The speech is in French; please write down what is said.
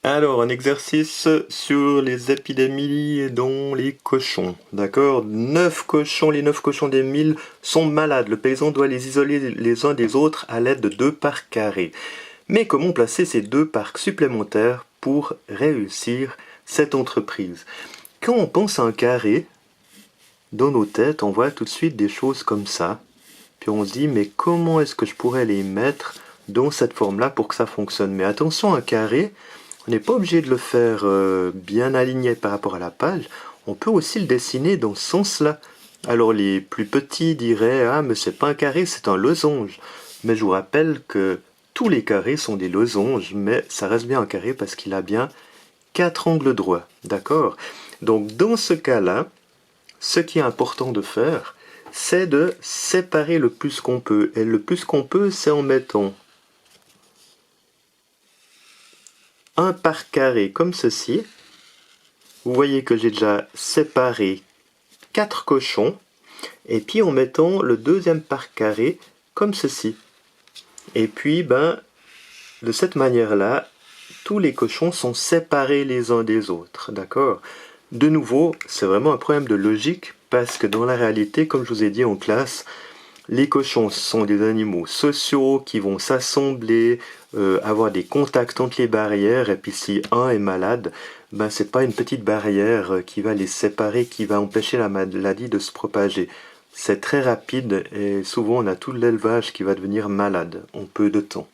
Alors, un exercice sur les épidémies dont les cochons. D'accord? 9 cochons, les 9 cochons des 1000 sont malades. Le paysan doit les isoler les uns des autres à l'aide de 2 parcs carrés. Mais comment placer ces 2 parcs supplémentaires pour réussir cette entreprise? Quand on pense à un carré, dans nos têtes, on voit tout de suite des choses comme ça. Puis on se dit, mais comment est-ce que je pourrais les mettre dans cette forme-là pour que ça fonctionne? Mais attention, un carré, on n'est pas obligé de le faire bien aligné par rapport à la page. On peut aussi le dessiner dans ce sens-là. Alors les plus petits diraient, ah mais c'est pas un carré, c'est un losange. Mais je vous rappelle que tous les carrés sont des losanges, mais ça reste bien un carré parce qu'il a bien 4 angles droits. D'accord? Donc dans ce cas-là, ce qui est important de faire, c'est de séparer le plus qu'on peut. Et le plus qu'on peut, c'est en mettant un par carré comme ceci. Vous voyez que j'ai déjà séparé 4 cochons. Et puis en mettant le deuxième par carré comme ceci. Et puis, de cette manière-là, tous les cochons sont séparés les uns des autres. D'accord? De nouveau, c'est vraiment un problème de logique parce que dans la réalité, comme je vous ai dit en classe, les cochons sont des animaux sociaux qui vont s'assembler, avoir des contacts entre les barrières, et puis si un est malade, c'est pas une petite barrière qui va les séparer, qui va empêcher la maladie de se propager. C'est très rapide et souvent on a tout l'élevage qui va devenir malade en peu de temps.